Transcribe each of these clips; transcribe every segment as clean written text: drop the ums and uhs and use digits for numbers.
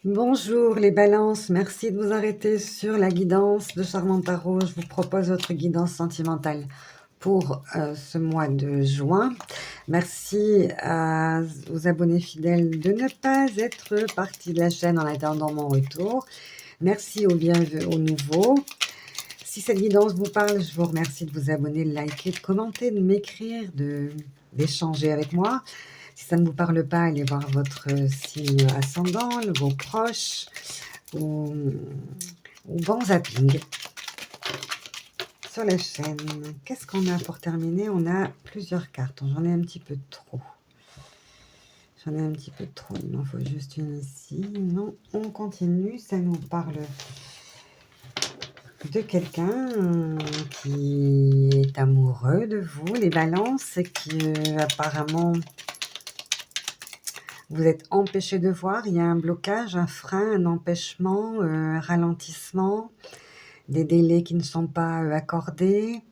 Bonjour les balances, merci de vous arrêter sur la guidance de Charmant Tarot. Je vous propose votre guidance sentimentale pour ce mois de juin. Merci aux abonnés fidèles de ne pas être partis de la chaîne en attendant mon retour. Merci aux nouveaux. Si cette guidance vous parle, je vous remercie de vous abonner, de liker, de commenter, de m'écrire, d'échanger avec moi. Si ça ne vous parle pas, allez voir votre signe ascendant, vos proches, ou bon zapping sur la chaîne. Qu'est-ce qu'on a pour terminer? On a plusieurs cartes. J'en ai un petit peu trop. J'en ai un petit peu trop. Il m'en faut juste une ici. Non, on continue. Ça nous parle de quelqu'un qui est amoureux de vous, les balances, et qui apparemment vous êtes empêché de voir. Il y a un blocage, un frein, un empêchement, un ralentissement, des délais qui ne sont pas accordés,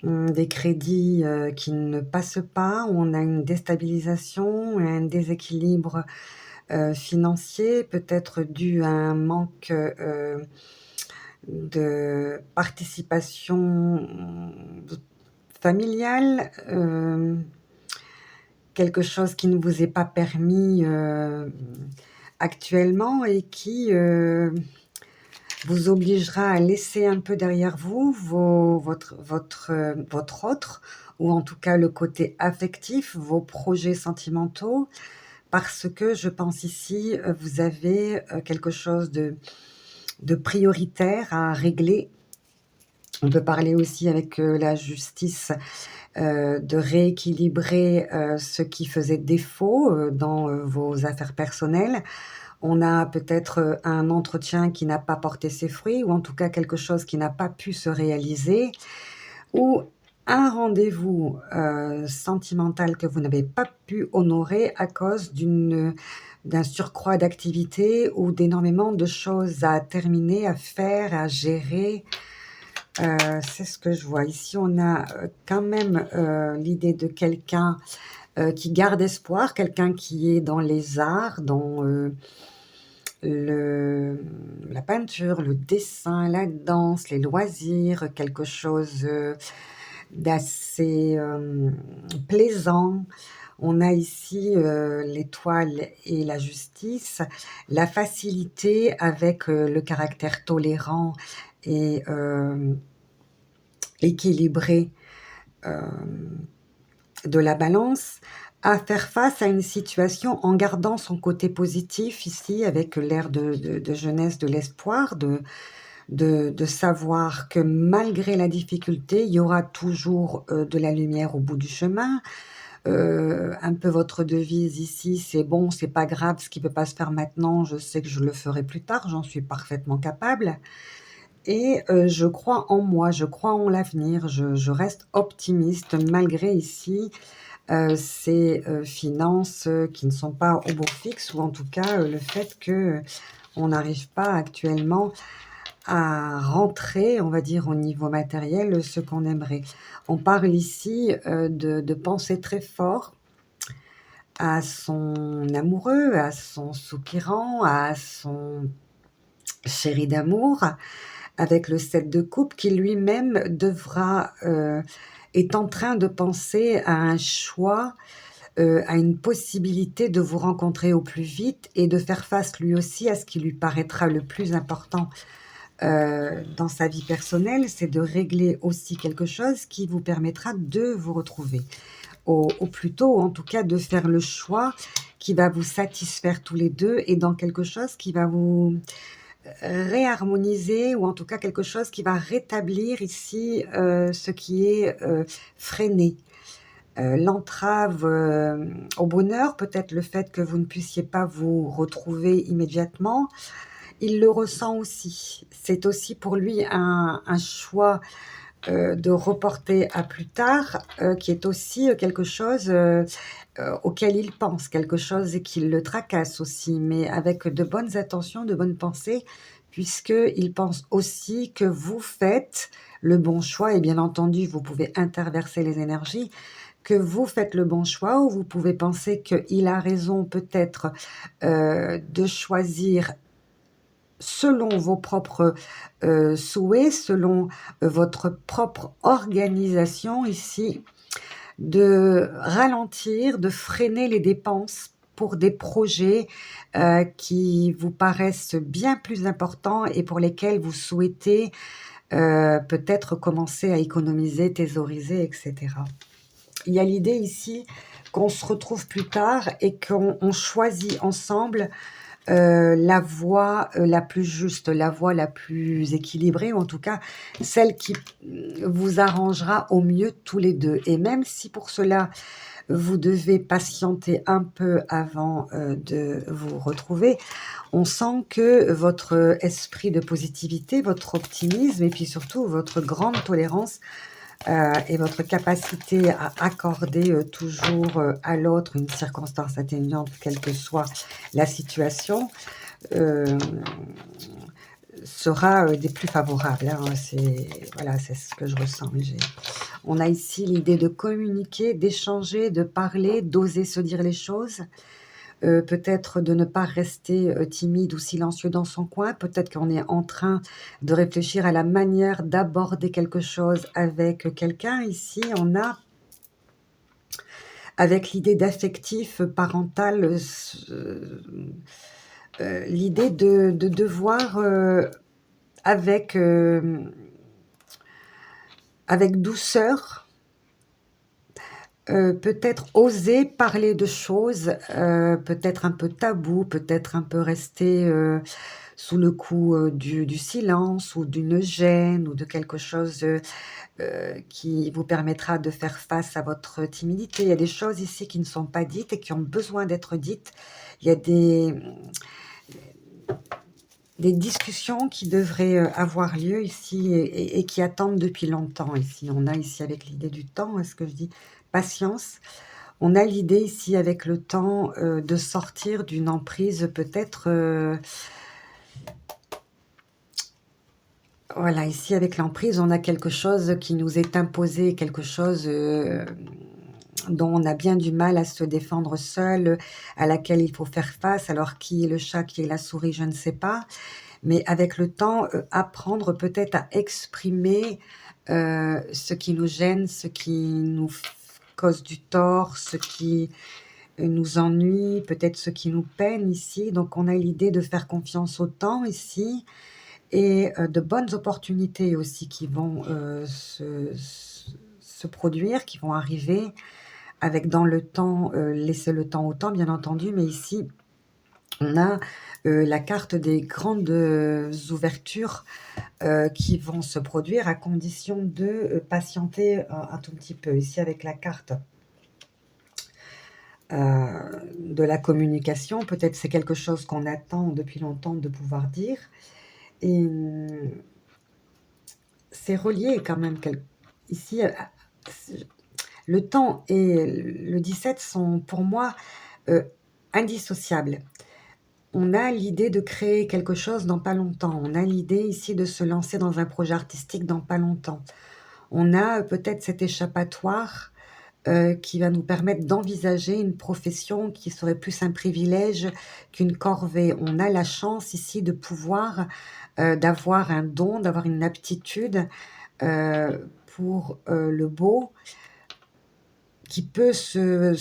des crédits qui ne passent pas, où on a une déstabilisation, un déséquilibre financier, peut-être dû à un manque de participation familiale, quelque chose qui ne vous est pas permis actuellement et qui vous obligera à laisser un peu derrière vous votre autre, ou en tout cas le côté affectif, vos projets sentimentaux, parce que je pense ici, vous avez quelque chose de prioritaire à régler. On peut parler aussi avec la justice de rééquilibrer ce qui faisait défaut dans vos affaires personnelles. On a peut-être un entretien qui n'a pas porté ses fruits, ou en tout cas quelque chose qui n'a pas pu se réaliser, ou un rendez-vous sentimental que vous n'avez pas pu honorer à cause d'un surcroît d'activité ou d'énormément de choses à terminer, à faire, à gérer. C'est ce que je vois. Ici, on a quand même l'idée de quelqu'un qui garde espoir, quelqu'un qui est dans les arts, dans la peinture, le dessin, la danse, les loisirs, quelque chose d'assez plaisant. On a ici l'étoile et la justice, la facilité avec le caractère tolérant et équilibré de la balance, à faire face à une situation en gardant son côté positif ici, avec l'air de jeunesse, de l'espoir, de savoir que malgré la difficulté, il y aura toujours de la lumière au bout du chemin. Un peu votre devise ici, c'est bon, c'est pas grave, ce qui peut pas se faire maintenant, je sais que je le ferai plus tard, j'en suis parfaitement capable. Et je crois en moi, je crois en l'avenir, je reste optimiste malgré ici ces finances qui ne sont pas au beau fixe, ou en tout cas le fait que on n'arrive pas actuellement à rentrer, on va dire, au niveau matériel, ce qu'on aimerait. On parle ici de penser très fort à son amoureux, à son soupirant, à son chéri d'amour, avec le 7 de coupe, qui lui-même est en train de penser à un choix, à une possibilité de vous rencontrer au plus vite et de faire face lui aussi à ce qui lui paraîtra le plus important dans sa vie personnelle, c'est de régler aussi quelque chose qui vous permettra de vous retrouver au plus tôt, ou en tout cas de faire le choix qui va vous satisfaire tous les deux, et dans quelque chose qui va vous réharmoniser, ou en tout cas quelque chose qui va rétablir ici ce qui est freiné. L'entrave au bonheur, peut-être le fait que vous ne puissiez pas vous retrouver immédiatement, il le ressent aussi. C'est aussi pour lui un choix de reporter à plus tard, qui est aussi quelque chose auquel il pense, quelque chose qui le tracasse aussi, mais avec de bonnes intentions, de bonnes pensées, puisqu'il pense aussi que vous faites le bon choix, et bien entendu, vous pouvez interverser les énergies, que vous faites le bon choix ou vous pouvez penser qu'il a raison peut-être de choisir selon vos propres souhaits, selon votre propre organisation ici, de ralentir, de freiner les dépenses pour des projets qui vous paraissent bien plus importants et pour lesquels vous souhaitez peut-être commencer à économiser, thésauriser, etc. Il y a l'idée ici qu'on se retrouve plus tard et qu'on choisit ensemble la voie la plus juste, la voie la plus équilibrée, ou en tout cas celle qui vous arrangera au mieux tous les deux. Et même si pour cela, vous devez patienter un peu avant de vous retrouver, on sent que votre esprit de positivité, votre optimisme et puis surtout votre grande tolérance et votre capacité à accorder toujours à l'autre une circonstance atténuante, quelle que soit la situation, euh, sera des plus favorables. Hein. Voilà, c'est ce que je ressens. On a ici l'idée de communiquer, d'échanger, de parler, d'oser se dire les choses. Peut-être de ne pas rester timide ou silencieux dans son coin. Peut-être qu'on est en train de réfléchir à la manière d'aborder quelque chose avec quelqu'un. Ici, on a, avec l'idée d'affectif parental, l'idée de devoir, avec, avec douceur, peut-être oser parler de choses, peut-être un peu tabou, peut-être un peu rester sous le coup du silence ou d'une gêne ou de quelque chose qui vous permettra de faire face à votre timidité. Il y a des choses ici qui ne sont pas dites et qui ont besoin d'être dites. Il y a des discussions qui devraient avoir lieu ici et qui attendent depuis longtemps. Ici, on a ici avec l'idée du temps, est-ce que je dis patience? On a l'idée ici avec le temps de sortir d'une emprise peut-être... voilà, ici avec l'emprise, on a quelque chose qui nous est imposé, quelque chose dont on a bien du mal à se défendre seul, à laquelle il faut faire face. Alors qui est le chat, qui est la souris, je ne sais pas. Mais avec le temps, apprendre peut-être à exprimer ce qui nous gêne, ce qui nous cause du tort, ce qui nous ennuie, peut-être ce qui nous peine ici. Donc on a l'idée de faire confiance au temps ici et de bonnes opportunités aussi qui vont se produire, qui vont arriver avec dans le temps, laisser le temps au temps bien entendu, mais ici on a la carte des grandes ouvertures qui vont se produire à condition de patienter un tout petit peu. Ici avec la carte de la communication, peut-être c'est quelque chose qu'on attend depuis longtemps de pouvoir dire. Et c'est relié quand même. Ici, le temps et le 17 sont pour moi indissociables. On a l'idée de créer quelque chose dans pas longtemps. On a l'idée ici de se lancer dans un projet artistique dans pas longtemps. On a peut-être cet échappatoire qui va nous permettre d'envisager une profession qui serait plus un privilège qu'une corvée. On a la chance ici de pouvoir, d'avoir un don, d'avoir une aptitude pour le beau qui peut se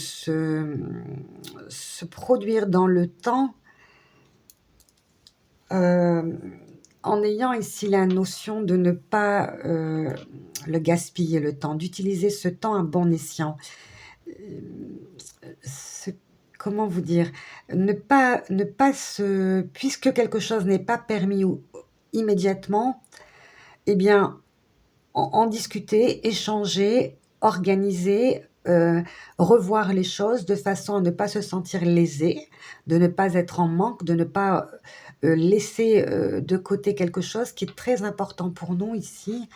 produire dans le temps en ayant ici la notion de ne pas le gaspiller le temps, d'utiliser ce temps à bon escient. Comment vous dire? Ne pas puisque quelque chose n'est pas permis immédiatement, eh bien, en discuter, échanger, organiser, revoir les choses de façon à ne pas se sentir lésé, de ne pas être en manque, de ne pas laisser de côté quelque chose qui est très important pour nous ici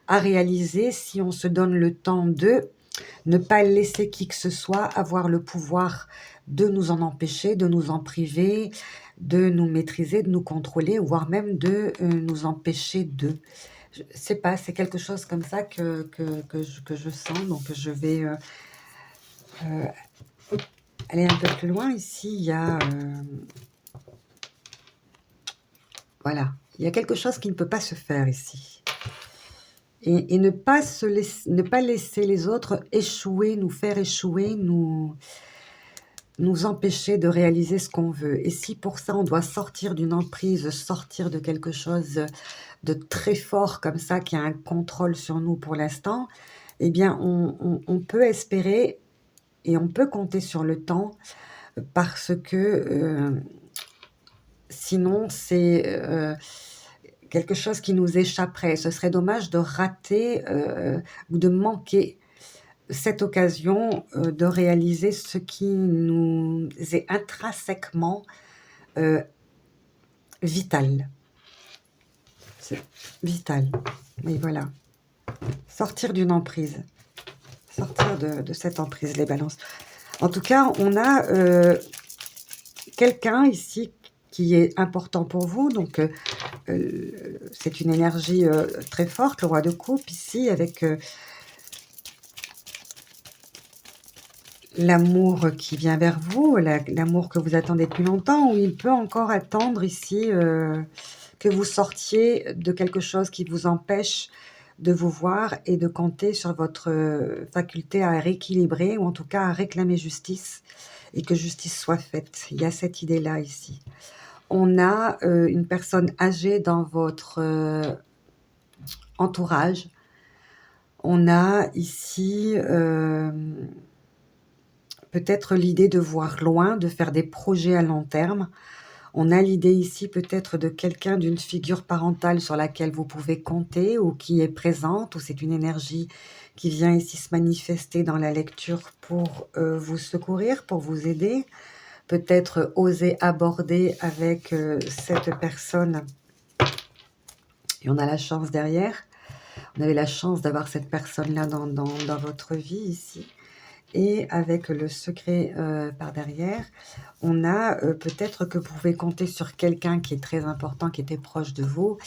à réaliser si on se donne le temps de ne pas laisser qui que ce soit avoir le pouvoir de nous en empêcher, de nous en priver, de nous maîtriser, de nous contrôler, voire même de nous empêcher de. Je sais pas, c'est quelque chose comme ça que je sens, donc je vais Euh, aller un peu plus loin, ici, il y a... voilà, il y a quelque chose qui ne peut pas se faire ici. Et ne pas laisser les autres échouer, nous faire échouer, nous empêcher de réaliser ce qu'on veut. Et si pour ça, on doit sortir d'une emprise, sortir de quelque chose de très fort comme ça, qui a un contrôle sur nous pour l'instant, eh bien, on peut espérer et on peut compter sur le temps parce que sinon, c'est quelque chose qui nous échapperait. Ce serait dommage de rater ou de manquer cette occasion de réaliser ce qui nous est intrinsèquement vital. C'est vital. Mais voilà. Sortir d'une emprise. Sortir de cette emprise, les balances. En tout cas, on a quelqu'un ici qui est important pour vous. Donc, c'est une énergie très forte, le roi de coupe, ici, avec l'amour qui vient vers vous, l'amour que vous attendez depuis longtemps, ou il peut encore attendre ici que vous sortiez de quelque chose qui vous empêche de vous voir et de compter sur votre faculté à rééquilibrer, ou en tout cas à réclamer justice, et que justice soit faite. Il y a cette idée-là ici. On a une personne âgée dans votre entourage. On a ici peut-être l'idée de voir loin, de faire des projets à long terme. On a l'idée ici peut-être de quelqu'un, d'une figure parentale sur laquelle vous pouvez compter ou qui est présente, ou c'est une énergie qui vient ici se manifester dans la lecture pour vous secourir, pour vous aider. Peut-être oser aborder avec cette personne. Et on a la chance derrière. On avait la chance d'avoir cette personne-là dans votre vie ici. Et avec le secret par derrière, on a peut-être que vous pouvez compter sur quelqu'un qui est très important, qui était proche de vous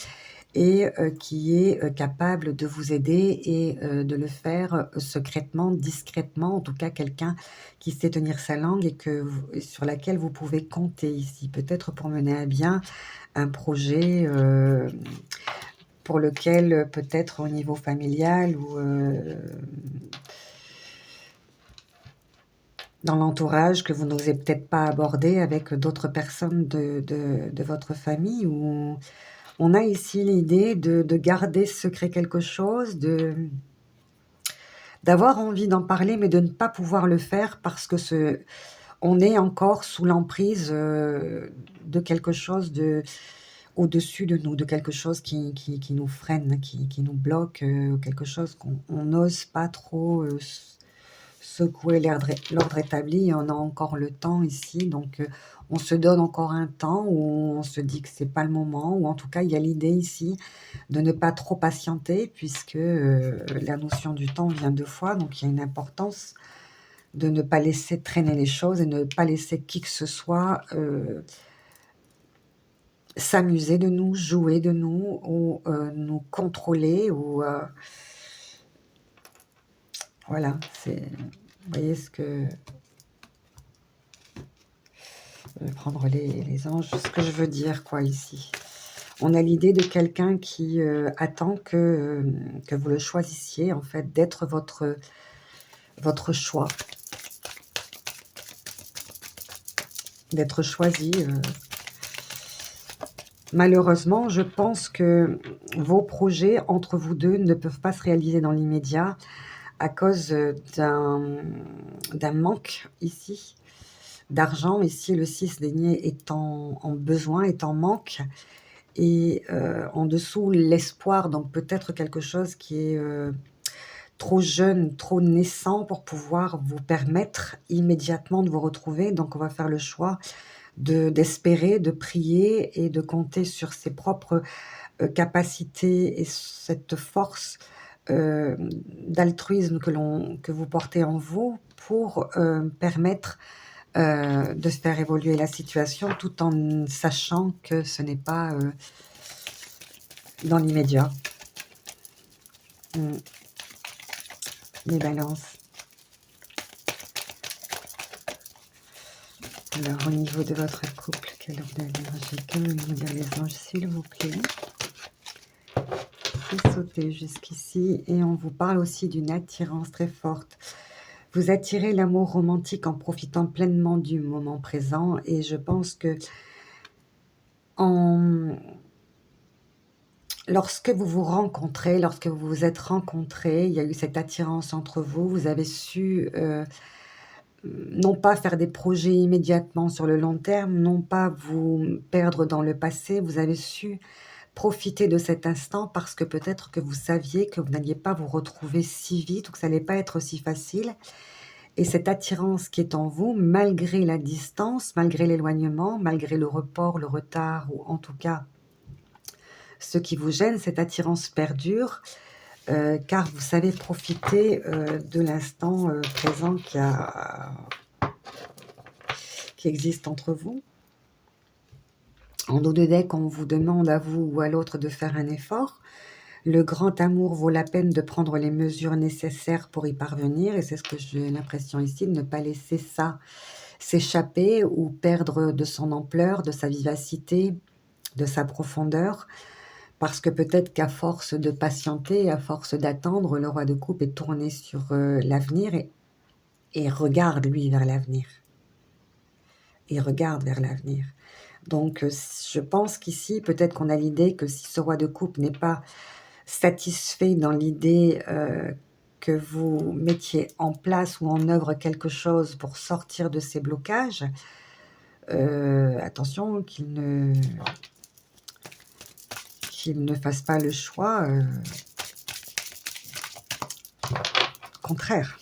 et qui est capable de vous aider et de le faire secrètement, discrètement, en tout cas quelqu'un qui sait tenir sa langue et sur laquelle vous pouvez compter ici, peut-être pour mener à bien un projet pour lequel peut-être au niveau familial ou dans l'entourage que vous n'osez peut-être pas aborder avec d'autres personnes de votre famille, où on a ici l'idée de garder secret quelque chose, d'avoir envie d'en parler, mais de ne pas pouvoir le faire parce que on est encore sous l'emprise de quelque chose au-dessus de nous, de quelque chose qui nous freine, qui nous bloque, quelque chose qu'on n'ose pas trop secouer l'ordre établi. On a encore le temps ici, donc on se donne encore un temps où on se dit que c'est pas le moment, ou en tout cas il y a l'idée ici de ne pas trop patienter puisque la notion du temps vient deux fois, donc il y a une importance de ne pas laisser traîner les choses et ne pas laisser qui que ce soit s'amuser de nous, jouer de nous ou nous contrôler ou voilà, c'est, vous voyez ce que je vais prendre les anges, ce que je veux dire quoi ici. On a l'idée de quelqu'un qui attend que vous le choisissiez, en fait, d'être votre choix, d'être choisi. Malheureusement, je pense que vos projets entre vous deux ne peuvent pas se réaliser dans l'immédiat à cause d'un manque ici d'argent. Ici, le 6 denier est en besoin, est en manque. Et en dessous, l'espoir, donc peut-être quelque chose qui est trop jeune, trop naissant pour pouvoir vous permettre immédiatement de vous retrouver. Donc, on va faire le choix d'espérer, de prier et de compter sur ses propres capacités et cette force d'altruisme que vous portez en vous pour permettre de faire évoluer la situation tout en sachant que ce n'est pas dans l'immédiat. Les balances. Alors, au niveau de votre couple, quelle ordre d'énergie, que veulent nous dire les anges, s'il vous plaît? Et sauter jusqu'ici. Et on vous parle aussi d'une attirance très forte. Vous attirez l'amour romantique en profitant pleinement du moment présent. Et je pense que lorsque vous vous rencontrez, lorsque vous vous êtes rencontrés, il y a eu cette attirance entre vous. Vous avez su non pas faire des projets immédiatement sur le long terme, non pas vous perdre dans le passé. Vous avez su profiter de cet instant parce que peut-être que vous saviez que vous n'alliez pas vous retrouver si vite ou que ça n'allait pas être si facile. Et cette attirance qui est en vous, malgré la distance, malgré l'éloignement, malgré le report, le retard, ou en tout cas ce qui vous gêne, cette attirance perdure, car vous savez profiter de l'instant présent qui existe entre vous. En dos de deck, on vous demande à vous ou à l'autre de faire un effort. Le grand amour vaut la peine de prendre les mesures nécessaires pour y parvenir, et c'est ce que j'ai l'impression ici, de ne pas laisser ça s'échapper ou perdre de son ampleur, de sa vivacité, de sa profondeur, parce que peut-être qu'à force de patienter, à force d'attendre, le roi de coupe est tourné sur l'avenir et regarde, lui, vers l'avenir. Il regarde vers l'avenir. Donc, je pense qu'ici, peut-être qu'on a l'idée que si ce roi de coupe n'est pas satisfait dans l'idée que vous mettiez en place ou en œuvre quelque chose pour sortir de ces blocages, attention qu'il ne fasse pas le choix contraire.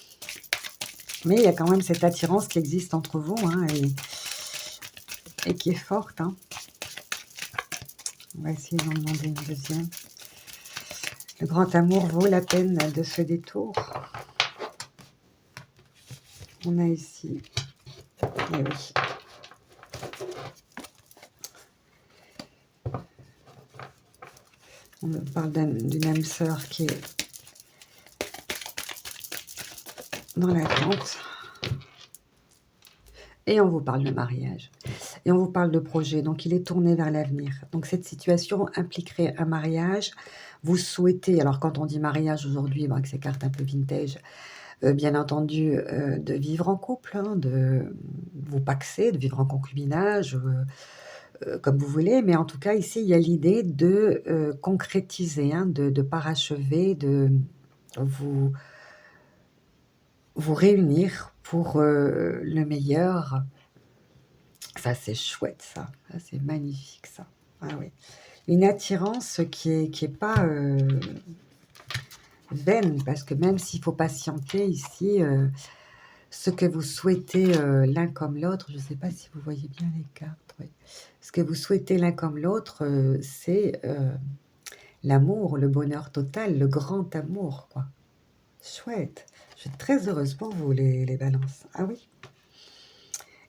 Mais il y a quand même cette attirance qui existe entre vous hein, et qui est forte. Hein. On va essayer d'en demander une deuxième. Le grand amour vaut la peine de ce détour. On a ici... Eh oui. On me parle d'une âme sœur qui est dans l'attente. Et on vous parle de mariage. Et on vous parle de projet. Donc, il est tourné vers l'avenir. Donc, cette situation impliquerait un mariage. Vous souhaitez, alors quand on dit mariage aujourd'hui, avec ces cartes un peu vintage, bien entendu, de vivre en couple, hein, de vous paxer, de vivre en concubinage, comme vous voulez. Mais en tout cas, ici, il y a l'idée de concrétiser, hein, de parachever, de vous réunir pour le meilleur. Ça, c'est chouette, ça. Ça, c'est magnifique, ça. Ah oui. Une attirance qui est pas vaine, parce que même s'il faut patienter ici, ce que vous souhaitez l'un comme l'autre, je ne sais pas si vous voyez bien les cartes, oui. Ce que vous souhaitez l'un comme l'autre, c'est l'amour, le bonheur total, le grand amour, quoi. Chouette. Je suis très heureuse pour vous, les balances. Ah oui.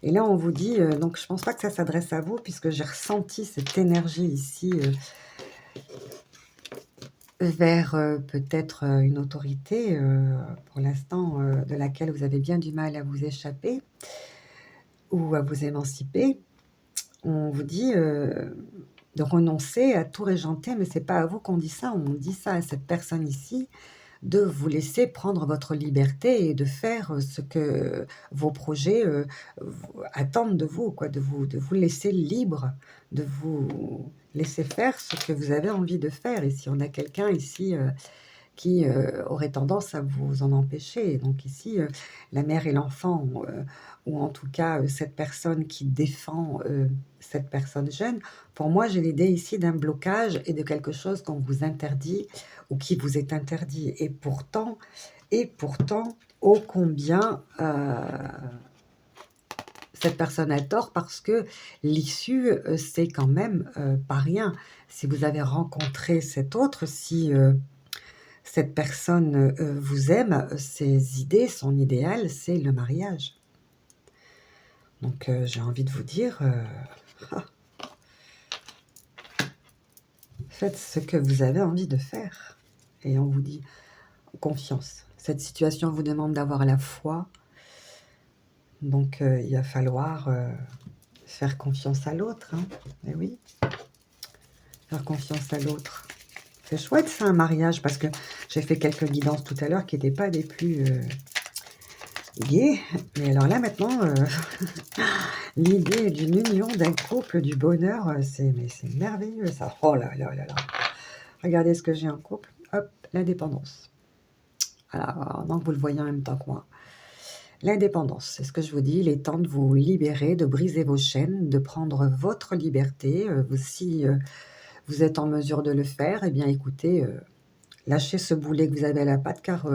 Et là, on vous dit, donc je ne pense pas que ça s'adresse à vous, puisque j'ai ressenti cette énergie ici vers peut-être une autorité, pour l'instant, de laquelle vous avez bien du mal à vous échapper ou à vous émanciper. On vous dit de renoncer à tout régenter, mais ce n'est pas à vous qu'on dit ça, on dit ça à cette personne ici, de vous laisser prendre votre liberté et de faire ce que vos projets attendent de vous, quoi, de vous laisser libre, de vous laisser faire ce que vous avez envie de faire. Et si on a quelqu'un ici qui aurait tendance à vous en empêcher. Donc ici, la mère et l'enfant, ou en tout cas cette personne qui défend cette personne jeune, pour moi j'ai l'idée ici d'un blocage et de quelque chose qu'on vous interdit ou qui vous est interdit. Et pourtant, ô combien cette personne a tort, parce que l'issue, c'est quand même pas rien. Si vous avez rencontré cet autre, si cette personne vous aime, ses idées, son idéal, c'est le mariage. Donc j'ai envie de vous dire, faites ce que vous avez envie de faire. Et on vous dit, confiance. Cette situation vous demande d'avoir la foi, Donc, il va falloir faire confiance à l'autre. Hein. Eh oui, faire confiance à l'autre. C'est chouette ça, un mariage, parce que j'ai fait quelques guidances tout à l'heure qui n'étaient pas des plus gaies. Mais alors là, maintenant, l'idée d'une union, d'un couple, du bonheur, c'est merveilleux ça. Oh là là là là. Regardez ce que j'ai en couple. Hop, l'indépendance. Alors, donc vous le voyez en même temps que moi. L'indépendance, c'est ce que je vous dis. Il est temps de vous libérer, de briser vos chaînes, de prendre votre liberté. Si vous êtes en mesure de le faire, eh bien écoutez, lâchez ce boulet que vous avez à la patte, car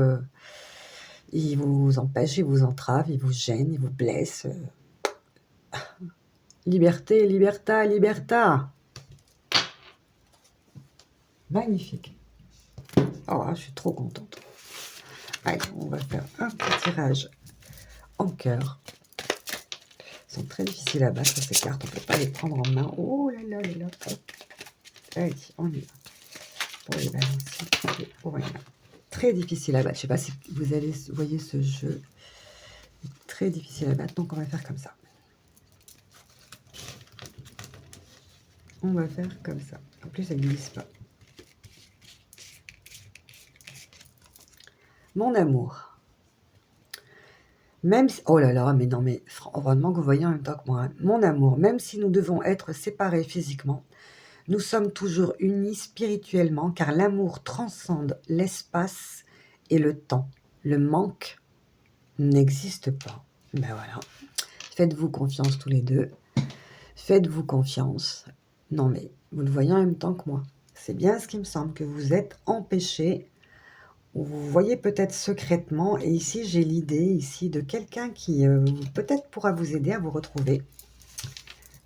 il vous empêche, il vous entrave, il vous gêne, il vous blesse. Liberté, liberta, liberta. Magnifique. Oh, je suis trop contente. Allez, on va faire un petit tirage en cœur. Ils sont très difficiles à battre ces cartes, on ne peut pas les prendre en main. Oh là là là là. Hop. Allez, on y va. Pour les balancer. Voilà. Très difficile à battre. Je ne sais pas si vous voyez ce jeu. Très difficile à battre, donc on va faire comme ça. On va faire comme ça. En plus, ça ne glisse pas. Mon amour. Même si... Oh là là, mais non, mais vraiment que vous voyez en même temps que moi. Hein. Mon amour, même si nous devons être séparés physiquement, nous sommes toujours unis spirituellement, car l'amour transcende l'espace et le temps. Le manque n'existe pas. Ben voilà. Faites-vous confiance tous les deux. Faites-vous confiance. Non mais, vous le voyez en même temps que moi. C'est bien ce qui me semble, que vous êtes empêchés. Vous voyez peut-être secrètement, et ici j'ai l'idée ici de quelqu'un qui peut-être pourra vous aider à vous retrouver.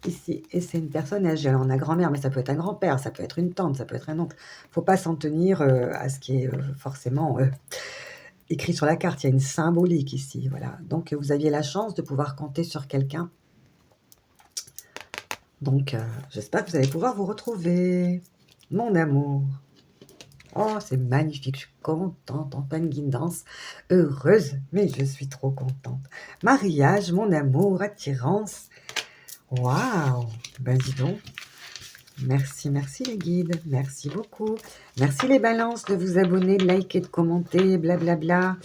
Ici, et c'est une personne âgée. Alors on a grand-mère, mais ça peut être un grand-père, ça peut être une tante, ça peut être un oncle. Faut pas s'en tenir à ce qui est forcément écrit sur la carte. Il y a une symbolique ici, voilà. Donc vous aviez la chance de pouvoir compter sur quelqu'un. Donc j'espère que vous allez pouvoir vous retrouver, mon amour. Oh, c'est magnifique, je suis contente, en pleine guidance, heureuse, mais je suis trop contente. Mariage, mon amour, attirance. Waouh, ben dis donc. Merci, merci les guides, merci beaucoup. Merci les balances de vous abonner, de liker, de commenter, blablabla.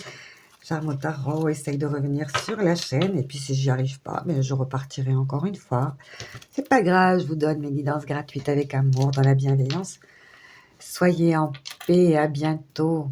Charme Tarot, essaye de revenir sur la chaîne. Et puis si j'y arrive pas, mais je repartirai encore une fois. C'est pas grave, je vous donne mes guidances gratuites avec amour, dans la bienveillance. Soyez en paix et à bientôt.